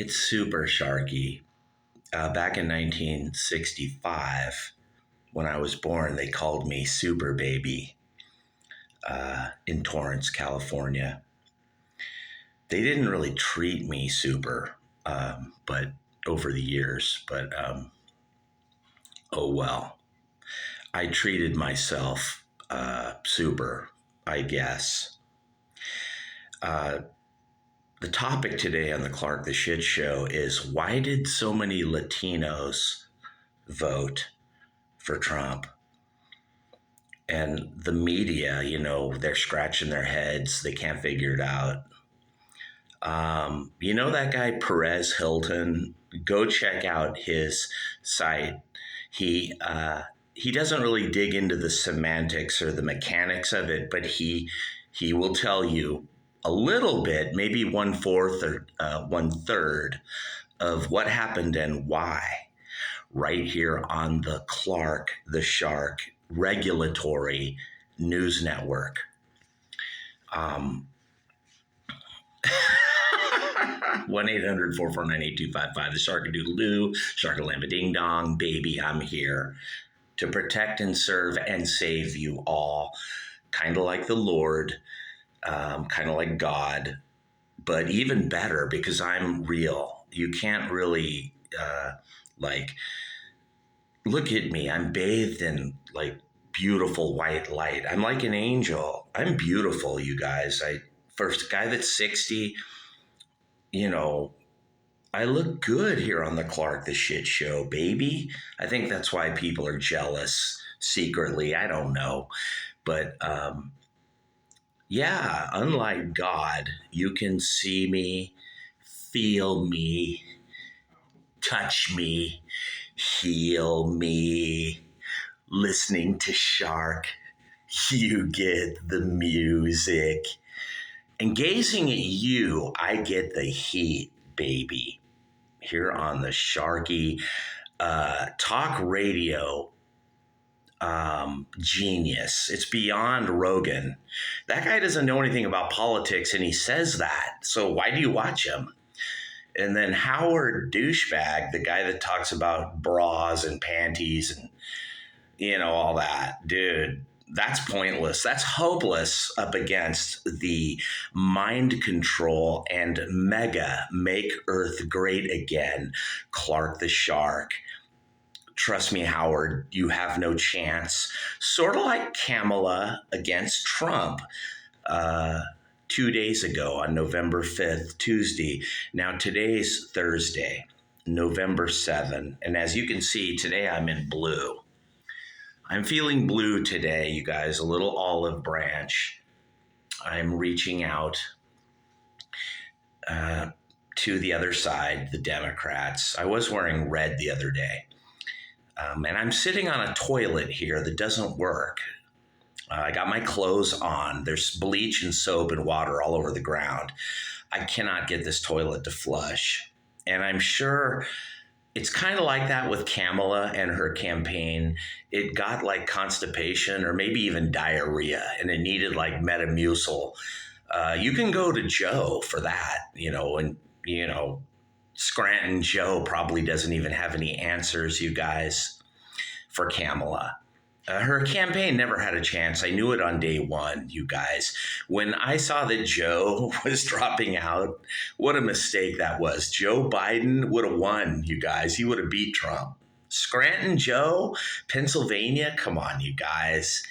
It's super Sharky. Back in 1965, when I was born, they called me Super Baby in Torrance, California. They didn't really treat me super, but over the years, but oh well. I treated myself super, I guess. Uh, the topic today on the Clark the Shit Show is why did so many Latinos vote for Trump? And the media, they're scratching their heads. They can't figure it out. That guy Perez Hilton? Go check out his site. He doesn't really dig into the semantics or the mechanics of it, but he will tell you a little bit, maybe 1/4 or 1/3 of what happened and why, right here on the Clark the Shark regulatory news network. 1-800-449-8255, the Sharkadoodle-Doo, Sharkalamba-Ding-Dong, baby, I'm here to protect and serve and save you all, kind of like the Lord, kind of like God, but even better because I'm real. You can't really, look at me. I'm bathed in, beautiful white light. I'm like an angel. I'm beautiful, you guys. For a guy that's 60, I look good here on the Clark the Shit Show, baby. I think that's why people are jealous secretly. I don't know. But yeah, unlike God, you can see me, feel me, touch me, heal me. Listening to Shark, you get the music. And gazing at you, I get the heat, baby. Here on the Sharky talk radio genius. It's beyond Rogan. That guy doesn't know anything about politics, and he says that. So why do you watch him? And then Howard Douchebag, the guy that talks about bras and panties and, all that. Dude, that's pointless. That's hopeless up against the mind control and mega make Earth great again, Clark the Shark. Trust me, Howard, you have no chance. Sort of like Kamala against Trump 2 days ago on November 5th, Tuesday. Now today's Thursday, November 7th. And as you can see, today I'm in blue. I'm feeling blue today, you guys, a little olive branch. I'm reaching out to the other side, the Democrats. I was wearing red the other day. And I'm sitting on a toilet here that doesn't work. I got my clothes on. There's bleach and soap and water all over the ground. I cannot get this toilet to flush. And I'm sure it's kind of like that with Kamala and her campaign. It got like constipation or maybe even diarrhea, and it needed like Metamucil. You can go to Joe for that, and, Scranton Joe probably doesn't even have any answers, you guys, for Kamala. Her campaign never had a chance. I knew it on day one, you guys. When I saw that Joe was dropping out, what a mistake that was. Joe Biden would have won, you guys. He would have beat Trump. Scranton Joe, Pennsylvania, come on, you guys.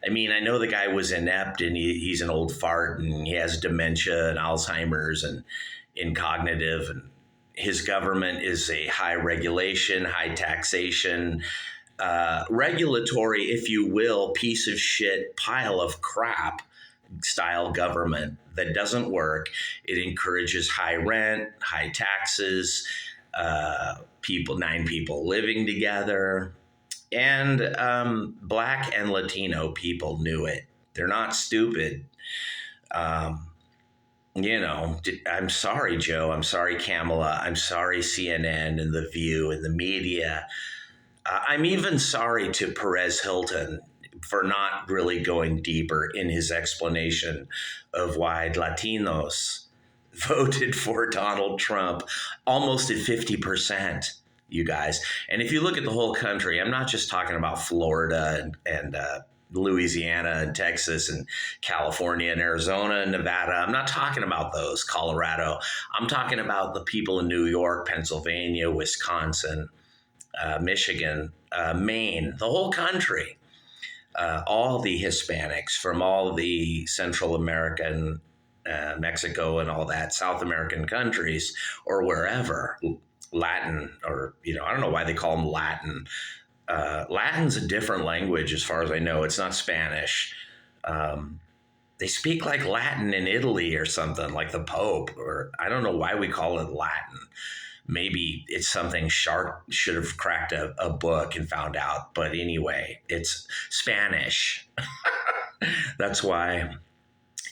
I mean, I know the guy was inept and he's an old fart and he has dementia and Alzheimer's and incognitive, and his government is a high regulation, high taxation, regulatory, if you will, piece of shit pile of crap style government that doesn't work. It encourages high rent, high taxes, 9 people living together. And Black and Latino people knew it. They're not stupid. I'm sorry, Joe. I'm sorry, Kamala. I'm sorry, CNN and The View and the media. I'm even sorry to Perez Hilton for not really going deeper in his explanation of why Latinos voted for Donald Trump almost at 50%, you guys. And if you look at the whole country, I'm not just talking about Florida and Louisiana and Texas and California and Arizona and Nevada. I'm not talking about those, Colorado. I'm talking about the people in New York, Pennsylvania, Wisconsin, Michigan, Maine, the whole country. All the Hispanics from all the Central American, Mexico and all that, South American countries or wherever, Latin, or, I don't know why they call them Latin. Latin's a different language as far as I know. It's not Spanish. They speak like Latin in Italy or something, like the Pope, or I don't know why we call it Latin. Maybe it's something Shark should have cracked a book and found out. But anyway, it's Spanish. That's why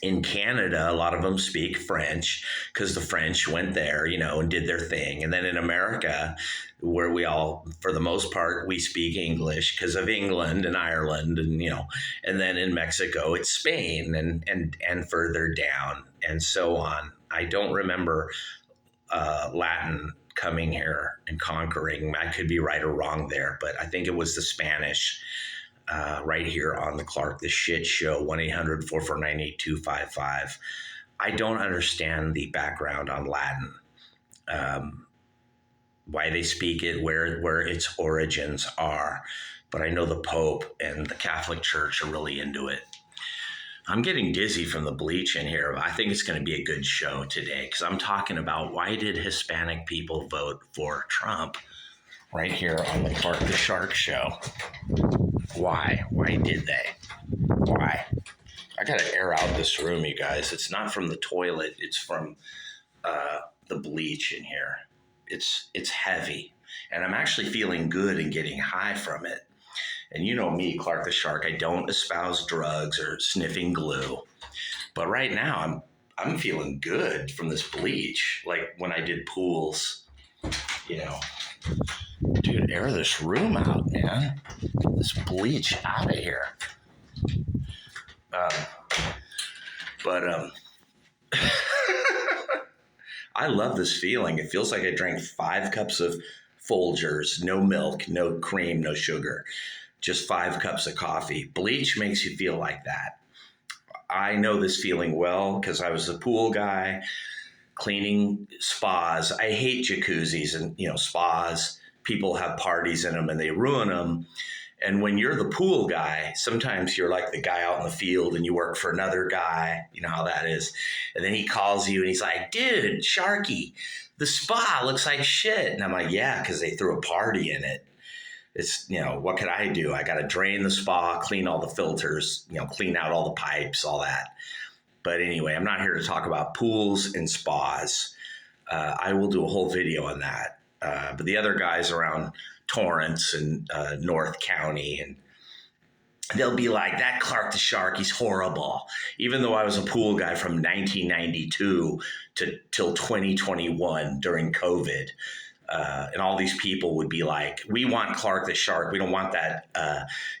in Canada, a lot of them speak French because the French went there, and did their thing. And then in America, where we all, for the most part, we speak English because of England and Ireland, and then in Mexico, it's Spain and further down and so on. I don't remember Latin coming here and conquering. I could be right or wrong there, but I think it was the Spanish. Right here on the Clark the Shit Show, 1-800-449-8255. I don't understand the background on Latin, why they speak it, where its origins are. But I know the Pope and the Catholic Church are really into it. I'm getting dizzy from the bleach in here. I think it's going to be a good show today because I'm talking about why did Hispanic people vote for Trump right here on the Clark the Shark Show. Why? Why did they? Why? I got to air out this room, you guys. It's not from the toilet. It's from the bleach in here. It's heavy. And I'm actually feeling good and getting high from it. And you know me, Clark the Shark, I don't espouse drugs or sniffing glue. But right now, I'm feeling good from this bleach. Like when I did pools, Dude, air this room out, man. Get this bleach out of here. I love this feeling. It feels like I drank 5 cups of Folgers, no milk, no cream, no sugar, just 5 cups of coffee. Bleach makes you feel like that. I know this feeling well because I was the pool guy, cleaning spas. I hate jacuzzis and, spas. People have parties in them and they ruin them. And when you're the pool guy, sometimes you're like the guy out in the field and you work for another guy. You know how that is. And then he calls you and he's like, dude, Sharky, the spa looks like shit. And I'm like, yeah, because they threw a party in it. It's, what could I do? I got to drain the spa, clean all the filters, clean out all the pipes, all that. But anyway, I'm not here to talk about pools and spas. I will do a whole video on that. But the other guys around Torrance and North County, and they'll be like, that Clark the Shark, he's horrible. Even though I was a pool guy from 1992 till 2021 during COVID. And all these people would be like, we want Clark the Shark. We don't want that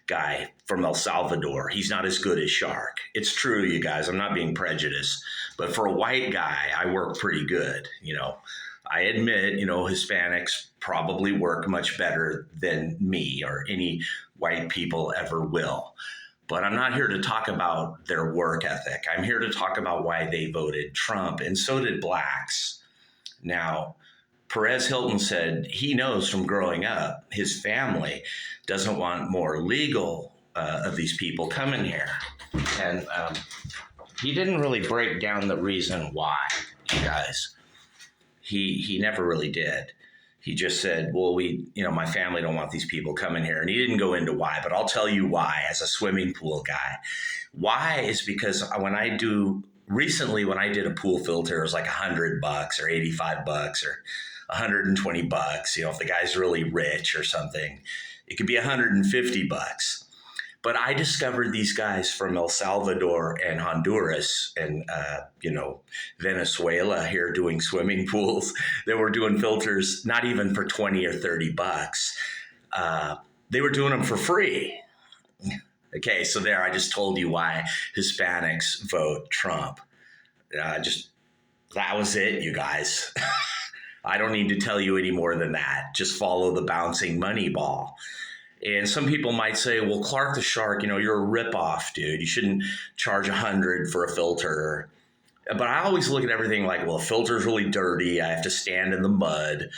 guy from El Salvador. He's not as good as Shark. It's true, you guys. I'm not being prejudiced. But for a white guy, I work pretty good, I admit, Hispanics probably work much better than me or any white people ever will. But I'm not here to talk about their work ethic. I'm here to talk about why they voted Trump, and so did blacks. Now, Perez Hilton said he knows from growing up, his family doesn't want more legal of these people coming here. And he didn't really break down the reason why, you guys. He never really did. He just said, well, my family don't want these people coming here. And he didn't go into why, but I'll tell you why as a swimming pool guy. Why is because recently when I did a pool filter, it was like $100 or $85 or $120. If the guy's really rich or something, it could be $150. But I discovered these guys from El Salvador and Honduras and, Venezuela here doing swimming pools that were doing filters, not even for $20 or $30. They were doing them for free. Okay, so there, I just told you why Hispanics vote Trump. That was it, you guys. I don't need to tell you any more than that. Just follow the bouncing money ball. And some people might say, well, Clark the Shark, you're a ripoff, dude. You shouldn't charge 100 for a filter. But I always look at everything like, well, a filter's really dirty. I have to stand in the mud.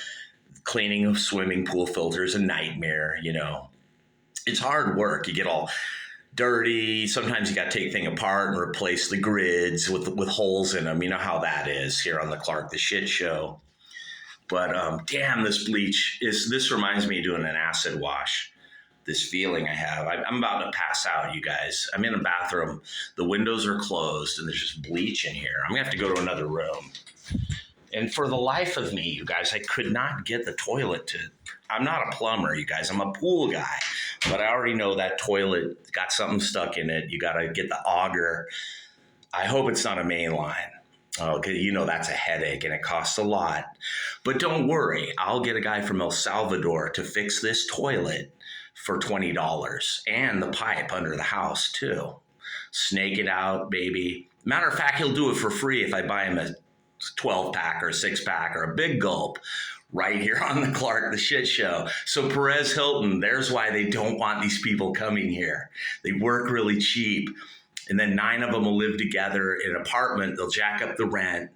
Cleaning a swimming pool filter is a nightmare, It's hard work. You get all dirty. Sometimes you got to take thing apart and replace the grids with holes in them. You know how that is here on the Clark the Shit Show. But damn, this reminds me of doing an acid wash. This feeling I have. I'm about to pass out, you guys. I'm in a bathroom. The windows are closed and there's just bleach in here. I'm gonna have to go to another room. And for the life of me, you guys, I could not get the toilet to. I'm not a plumber, you guys. I'm a pool guy. But I already know that toilet got something stuck in it. You got to get the auger. I hope it's not a main line. Okay, that's a headache and it costs a lot. But don't worry. I'll get a guy from El Salvador to fix this toilet for $20 and the pipe under the house too. Snake it out, baby. Matter of fact, he'll do it for free if I buy him a 12-pack or a 6-pack or a big gulp right here on the Clark the Shit Show. So Perez Hilton, there's why they don't want these people coming here. They work really cheap. And then 9 of them will live together in an apartment. They'll jack up the rent.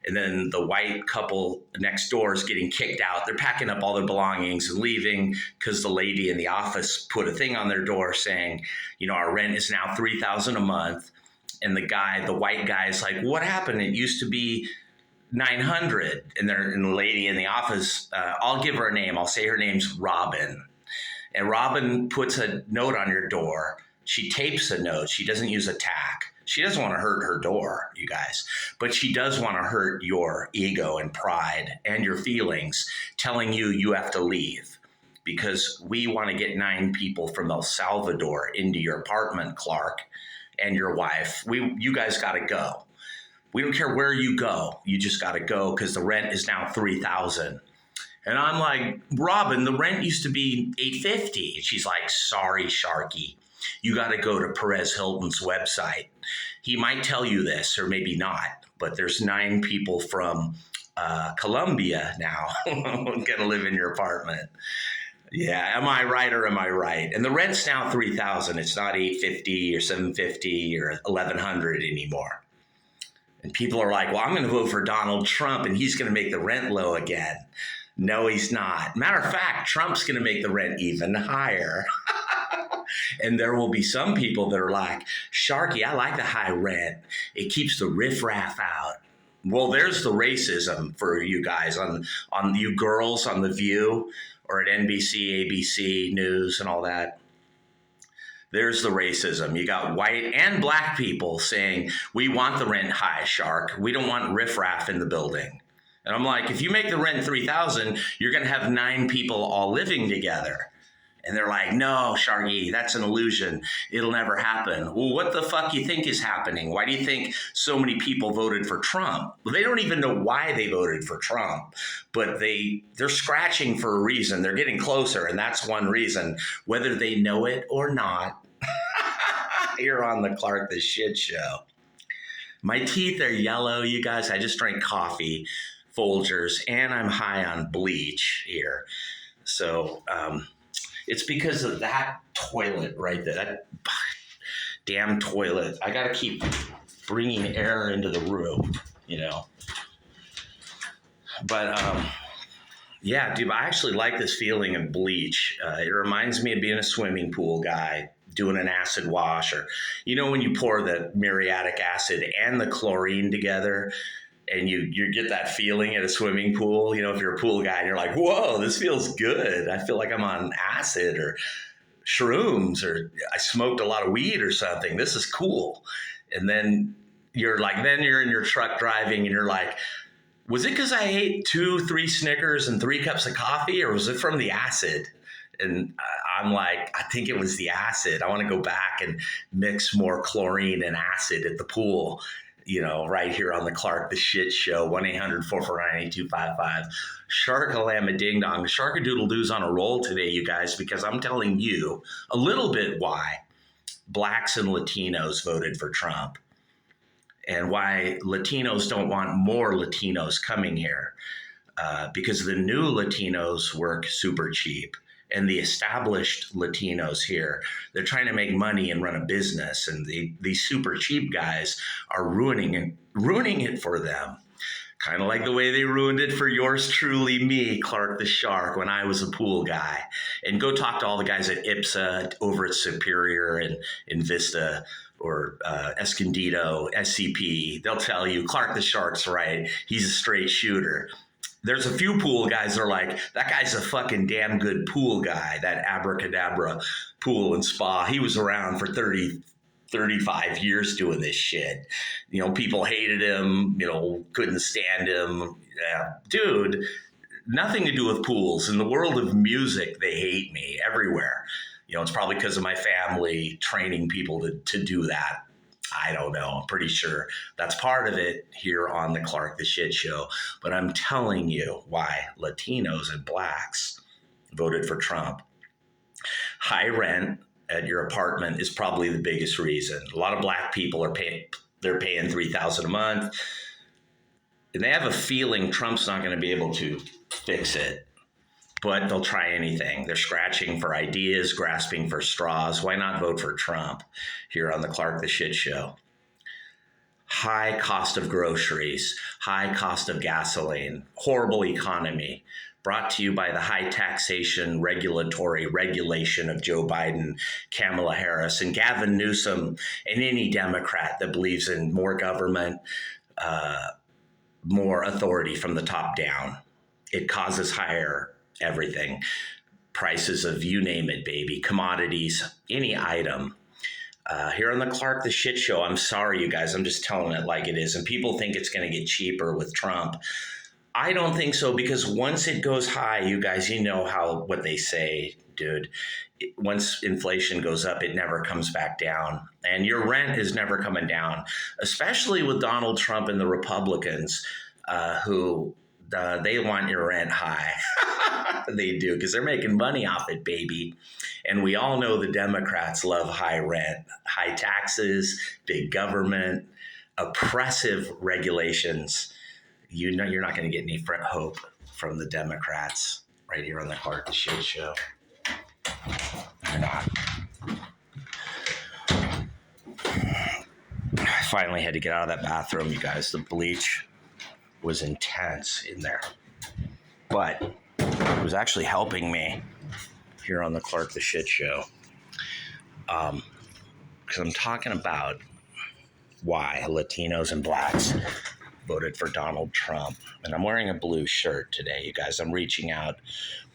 And then the white couple next door is getting kicked out. They're packing up all their belongings and leaving because the lady in the office put a thing on their door saying, our rent is now $3,000 a month. And the white guy is like, what happened? It used to be $900. And the lady in the office, I'll give her a name. I'll say her name's Robin. And Robin puts a note on your door. She tapes a note. She doesn't use a tack. She doesn't want to hurt her door, you guys, but she does want to hurt your ego and pride and your feelings, telling you have to leave because we want to get 9 people from El Salvador into your apartment, Clark, and your wife. You guys got to go. We don't care where you go. You just got to go because the rent is now $3,000. And I'm like, Robin, the rent used to be $850. And she's like, sorry, Sharky. You got to go to Perez Hilton's website. He might tell you this or maybe not, but there's 9 people from Colombia now going to live in your apartment. Yeah, am I right or am I right? And the rent's now $3,000. It's not $850 or $750 or $1,100 anymore. And people are like, well, I'm going to vote for Donald Trump and he's going to make the rent low again. No, he's not. Matter of fact, Trump's going to make the rent even higher. And there will be some people that are like, Sharky, I like the high rent. It keeps the riffraff out. Well, there's the racism for you guys on you girls on The View or at NBC, ABC News and all that. There's the racism. You got white and black people saying, we want the rent high, Shark. We don't want riffraff in the building. And I'm like, if you make the rent $3,000, you're going to have 9 people all living together. And they're like, no, Sharky, that's an illusion. It'll never happen. Well, what the fuck you think is happening? Why do you think so many people voted for Trump? Well, they don't even know why they voted for Trump, but they're scratching for a reason. They're getting closer, and that's one reason, whether they know it or not. You're on the Clark the Shit Show. My teeth are yellow, you guys. I just drank coffee, Folgers, and I'm high on bleach here. So, it's because of that toilet right there. That damn toilet. I got to keep bringing air into the room, But, yeah, dude, I actually like this feeling of bleach. It reminds me of being a swimming pool guy, doing an acid wash. Or, when you pour the muriatic acid and the chlorine together, and you get that feeling at a swimming pool, if you're a pool guy and you're like, whoa, this feels good. I feel like I'm on acid or shrooms or I smoked a lot of weed or something. This is cool. And then you're in your truck driving and you're like, was it because I ate 2-3 Snickers and 3 cups of coffee or was it from the acid? And I'm like, I think it was the acid. I want to go back and mix more chlorine and acid at the pool. Right here on the Clark the Shit Show, 1-800-449-8255. Shark-a-lama ding-dong. Shark-a-doodle-doo's on a roll today, you guys, because I'm telling you a little bit why blacks and Latinos voted for Trump. and why Latinos don't want more Latinos coming here. Because the new Latinos work super cheap. And the established Latinos here, they're trying to make money and run a business. And these super cheap guys are ruining it for them. Kind of like the way they ruined it for yours truly, me, Clark the Shark, when I was a pool guy. And go talk to all the guys at IPSA over at Superior and in Vista or Escondido, SCP. They'll tell you Clark the Shark's right. He's a straight shooter. There's a few pool guys that are like, that guy's a fucking damn good pool guy, that Abracadabra pool and spa. He was around for 35 years doing this shit. You know, people hated him, you know, couldn't stand him. Yeah. Dude, nothing to do with pools. In the world of music, they hate me everywhere. You know, it's probably because of my family training people to do that. I don't know. I'm pretty sure that's part of it here on the Clark the Shit Show. But I'm telling you why Latinos and blacks voted for Trump. High rent at your apartment is probably the biggest reason. A lot of black people are paying $3,000 a month. And they have a feeling Trump's not going to be able to fix it. But they'll try anything. They're scratching for ideas, grasping for straws. Why not vote for Trump here on the Clark the Shit Show? High cost of groceries, high cost of gasoline, horrible economy, brought to you by the high taxation regulation of Joe Biden, Kamala Harris, and Gavin Newsom, and any Democrat that believes in more government, more authority from the top down. It causes higher everything, prices of you name it, baby, commodities, any item. Here on the Clark the Shit Show, I'm sorry, you guys, I'm just telling it like it is. And people think it's going to get cheaper with Trump. I don't think so, because once it goes high, you guys, you know what they say, dude. Once inflation goes up, it never comes back down. And your rent is never coming down, especially with Donald Trump and the Republicans who they want your rent high. They do, because they're making money off it, baby. And we all know the Democrats love high rent, high taxes, big government, oppressive regulations. You know you're not going to get any hope from the Democrats right here on the Clark the Shit Show. You're not. I finally had to get out of that bathroom, you guys. The bleach was intense in there. But it was actually helping me here on the Clark the Shit Show. Because I'm talking about why Latinos and blacks voted for Donald Trump. And I'm wearing a blue shirt today, you guys. I'm reaching out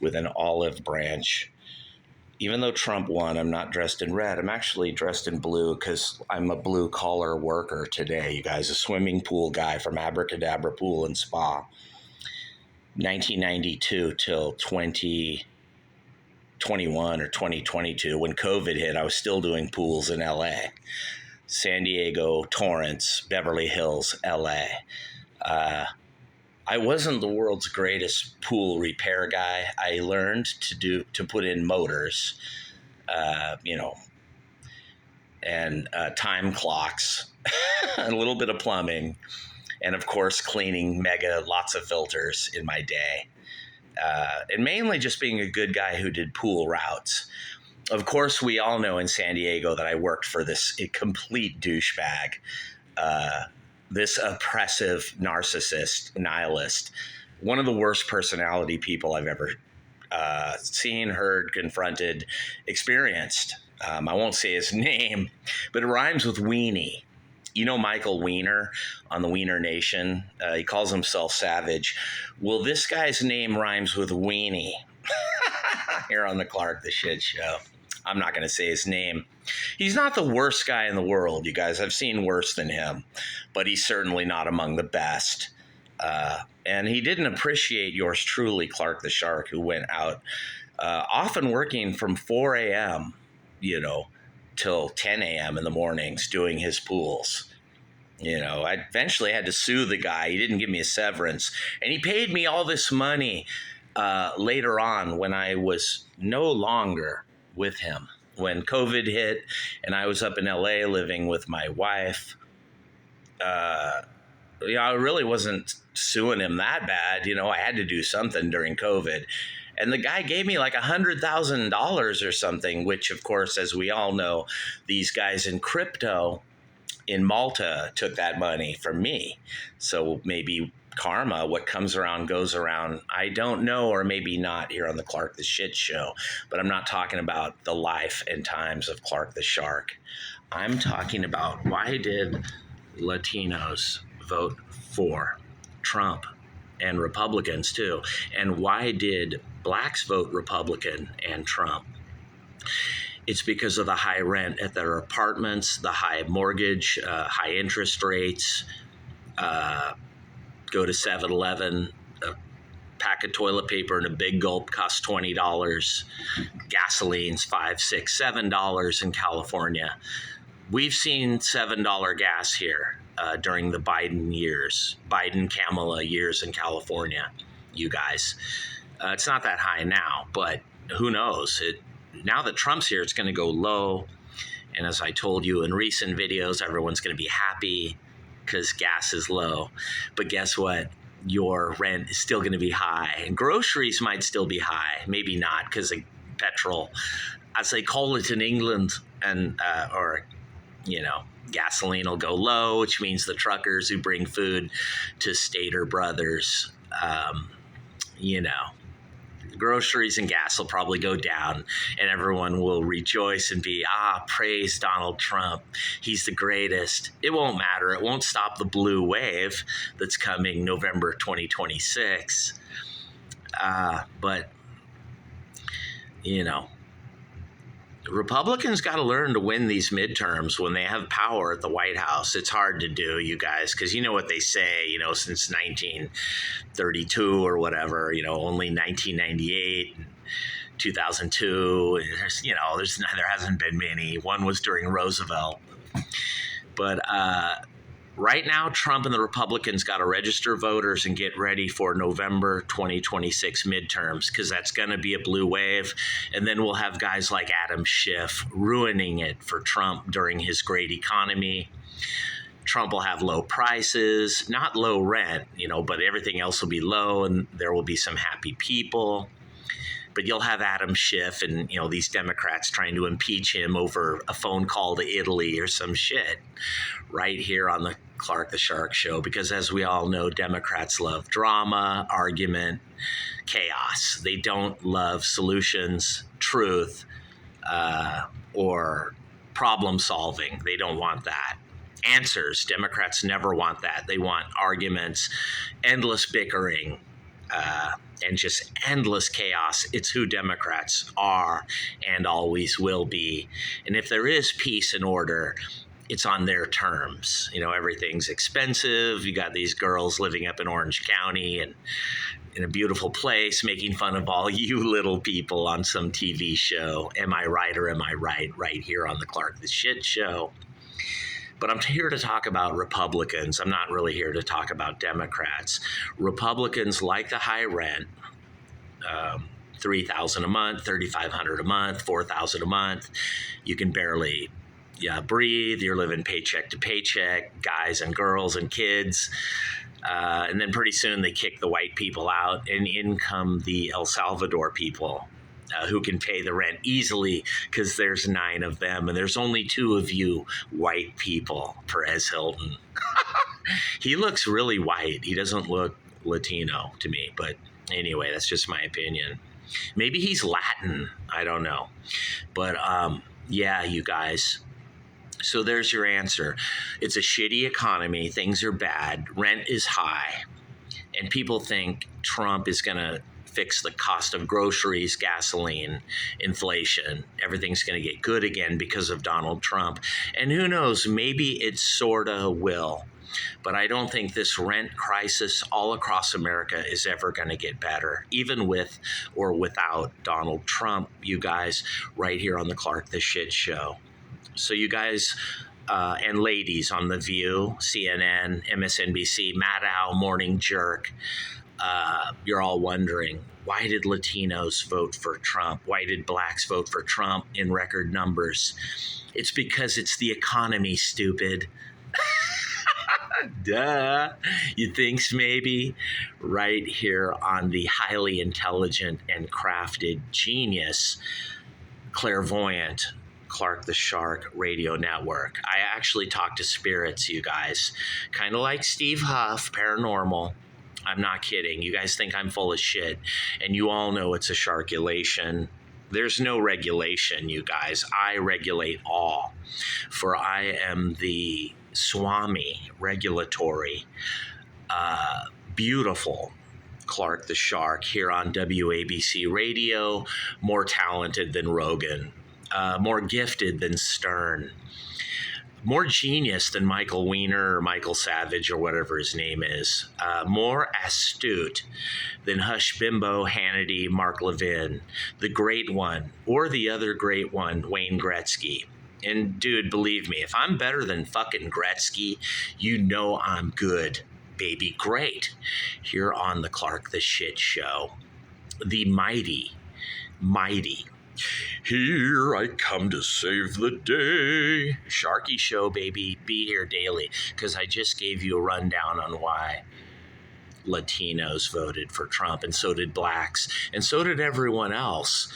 with an olive branch. Even though Trump won, I'm not dressed in red. I'm actually dressed in blue because I'm a blue collar worker today, you guys. A swimming pool guy from Abracadabra Pool and Spa. 1992 till 2021 or 2022, when COVID hit, I was still doing pools in LA. San Diego, Torrance, Beverly Hills, LA. I wasn't the world's greatest pool repair guy. I learned to put in motors, and time clocks, a little bit of plumbing, and of course cleaning lots of filters in my day. And mainly just being a good guy who did pool routes. Of course, we all know in San Diego that I worked for this complete douchebag, this oppressive narcissist, nihilist, one of the worst personality people I've ever seen, heard, confronted, experienced. I won't say his name, but it rhymes with Weenie. You know Michael Weiner on the Weiner Nation? He calls himself Savage. Well, this guy's name rhymes with Weenie here on the Clark the Shit Show. I'm not going to say his name. He's not the worst guy in the world, you guys. I've seen worse than him, but he's certainly not among the best. And he didn't appreciate yours truly, Clark the Shark, who went out often working from 4 a.m., till 10 a.m. in the mornings doing his pools. I eventually had to sue the guy. He didn't give me a severance. And he paid me all this money later on when I was no longer with him. When COVID hit and I was up in LA living with my wife, I really wasn't suing him that bad. I had to do something during COVID. And the guy gave me like $100,000 or something, which, of course, as we all know, these guys in crypto in Malta took that money from me. So maybe karma, what comes around goes around. I don't know, or maybe not here on the Clark the Shit Show, but I'm not talking about the life and times of Clark the Shark. I'm talking about, why did Latinos vote for Trump, and Republicans too? And why did blacks vote Republican and Trump? It's because of the high rent at their apartments, the high mortgage, high interest rates. Go to 7-Eleven, a pack of toilet paper and a big gulp costs $20. Gasoline's $5, $6, $7 in California. We've seen $7 gas here during the Biden-Kamala years in California, you guys. It's not that high now, but who knows? Now that Trump's here, it's going to go low. And as I told you in recent videos, everyone's going to be happy because gas is low. But guess what? Your rent is still going to be high. And groceries might still be high. Maybe not, because of petrol, as they call it in England, and gasoline will go low, which means the truckers who bring food to Stater Brothers, groceries and gas will probably go down, and everyone will rejoice and be, praise Donald Trump. He's the greatest. It won't matter. It won't stop the blue wave that's coming November 2026. But Republicans got to learn to win these midterms when they have power at the White House. It's hard to do, you guys, because you know what they say, since 1932 or whatever, only 1998, 2002, there hasn't been many. One was during Roosevelt. But right now, Trump and the Republicans got to register voters and get ready for November 2026 midterms, because that's going to be a blue wave. And then we'll have guys like Adam Schiff ruining it for Trump during his great economy. Trump will have low prices, not low rent, but everything else will be low, and there will be some happy people. But you'll have Adam Schiff and, these Democrats trying to impeach him over a phone call to Italy or some shit right here on the Clark the Shark Show. Because as we all know, Democrats love drama, argument, chaos. They don't love solutions, truth, or problem solving. They don't want that. Answers. Democrats never want that. They want arguments, endless bickering, and just endless chaos. It's who Democrats are and always will be. And if there is peace and order, it's on their terms. Everything's expensive. You got these girls living up in Orange County and in a beautiful place making fun of all you little people on some TV show. Am I right or am I right? Right here on the Clark the Shit Show. But I'm here to talk about Republicans. I'm not really here to talk about Democrats. Republicans like the high rent, $3,000 a month, $3,500 a month, $4,000 a month. You can barely breathe. You're living paycheck to paycheck, guys and girls and kids. And then pretty soon they kick the white people out, and in come the El Salvador people. Who can pay the rent easily, because there's 9 of them and there's only 2 of you white people. Perez Hilton. He looks really white. He doesn't look Latino to me, but anyway, that's just my opinion. Maybe he's Latin. I don't know. But you guys. So there's your answer. It's a shitty economy. Things are bad. Rent is high. And people think Trump is going to fix the cost of groceries, gasoline, inflation. Everything's going to get good again because of Donald Trump. And who knows, maybe it sort of will. But I don't think this rent crisis all across America is ever going to get better, even with or without Donald Trump, you guys, right here on the Clark the Shit Show. So you guys and ladies on The View, CNN, MSNBC, Maddow, Morning Jerk, you're all wondering, why did Latinos vote for Trump? Why did blacks vote for Trump in record numbers? It's because it's the economy, stupid. Duh. You thinks maybe? Right here on the highly intelligent and crafted genius, clairvoyant Clark the Shark Radio Network. I actually talk to spirits, you guys. Kind of like Steve Huff, paranormal. I'm not kidding. You guys think I'm full of shit, and you all know it's a sharkulation. There's no regulation, you guys. I regulate all, for I am the Swami regulatory, beautiful Clark the Shark here on WABC Radio, more talented than Rogan, more gifted than Stern, more genius than Michael Weiner or Michael Savage or whatever his name is, more astute than Hush Bimbo, Hannity, Mark Levin, the great one, or the other great one, Wayne Gretzky. And dude, believe me, if I'm better than fucking Gretzky, you know I'm good, baby. Great. Here on the Clark the Shit Show, the mighty, here I come to save the day. Sharky Show, baby. Be here daily, because I just gave you a rundown on why Latinos voted for Trump, and so did blacks, and so did everyone else.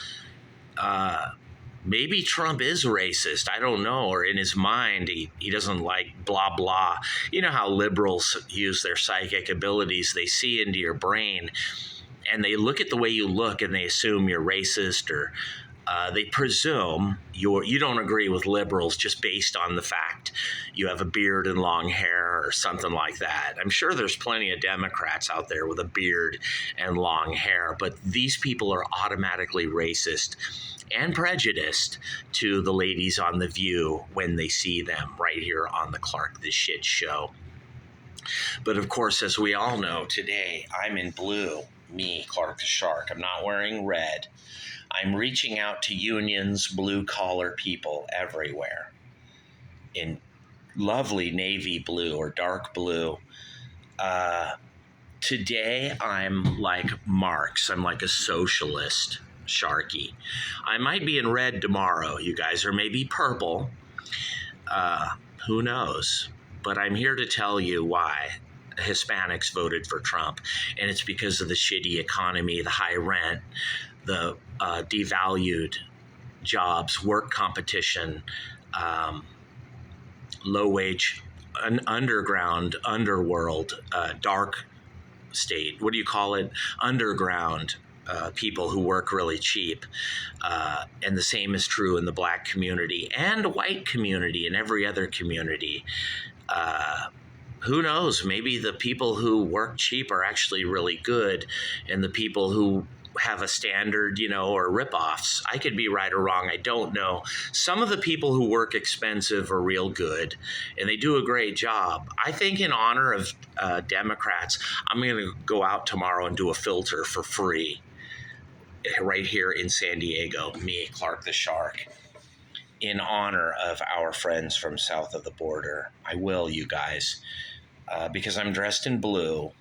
Maybe Trump is racist. I don't know. Or in his mind, he doesn't like blah, blah. You know how liberals use their psychic abilities. They see into your brain, and they look at the way you look, and they assume you're racist, or they presume you don't agree with liberals just based on the fact you have a beard and long hair or something like that. I'm sure there's plenty of Democrats out there with a beard and long hair, but these people are automatically racist and prejudiced to the ladies on The View when they see them right here on the Clark the Shit Show. But of course, as we all know, today I'm in blue. Me, Clark the Shark. I'm not wearing red. I'm reaching out to unions, blue-collar people everywhere in lovely navy blue or dark blue. Today, I'm like Marx. I'm like a socialist, Sharky. I might be in red tomorrow, you guys, or maybe purple. Who knows? But I'm here to tell you why Hispanics voted for Trump, and it's because of the shitty economy, the high rent, the devalued jobs, work competition, low-wage, underground, underworld, dark state. What do you call it? Underground people who work really cheap. And the same is true in the black community and white community and every other community. Who knows? Maybe the people who work cheap are actually really good, and the people who have a standard, or ripoffs. I could be right or wrong. I don't know. Some of the people who work expensive are real good, and they do a great job. I think in honor of Democrats, I'm going to go out tomorrow and do a filter for free right here in San Diego. Me, Clark the Shark. In honor of our friends from south of the border. I will, you guys, because I'm dressed in blue,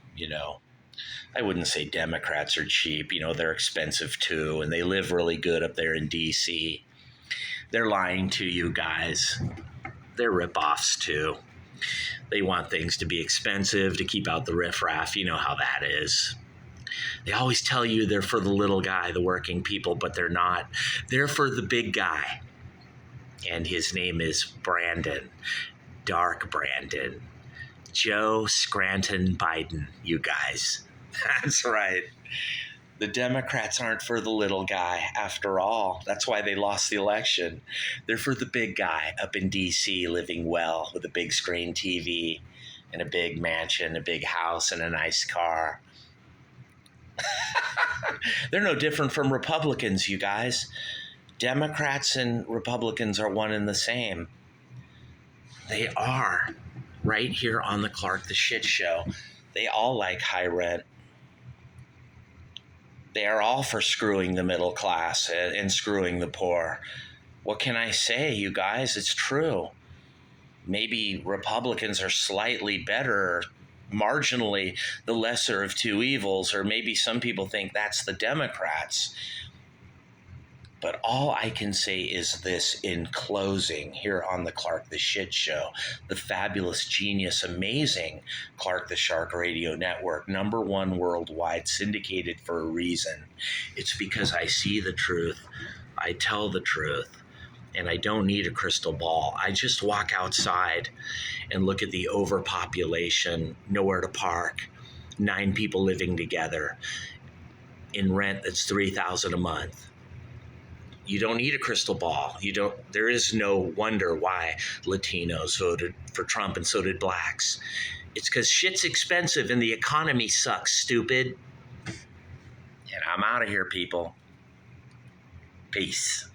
I wouldn't say Democrats are cheap. They're expensive too, and they live really good up there in D.C. They're lying to you guys. They're ripoffs too. They want things to be expensive to keep out the riffraff. You know how that is. They always tell you they're for the little guy, the working people, but they're not. They're for the big guy. And his name is Brandon, Dark Brandon, Joe Scranton Biden, you guys. That's right. The Democrats aren't for the little guy after all. That's why they lost the election. They're for the big guy up in D.C. living well with a big screen TV and a big mansion, a big house, and a nice car. They're no different from Republicans, you guys. Democrats and Republicans are one and the same. They are. Right here on the Clark the Shit Show. They all like high rent. They are all for screwing the middle class and screwing the poor. What can I say, you guys? It's true. Maybe Republicans are slightly better, marginally the lesser of two evils, or maybe some people think that's the Democrats. But all I can say is this in closing here on the Clark the Shit Show, the fabulous, genius, amazing Clark the Shark Radio Network, #1 worldwide, syndicated for a reason. It's because I see the truth, I tell the truth, and I don't need a crystal ball. I just walk outside and look at the overpopulation, nowhere to park, 9 people living together in rent that's $3,000 a month. You don't need a crystal ball. There is no wonder why Latinos voted for Trump and so did blacks. It's because shit's expensive and the economy sucks, stupid. And I'm out of here, people. Peace.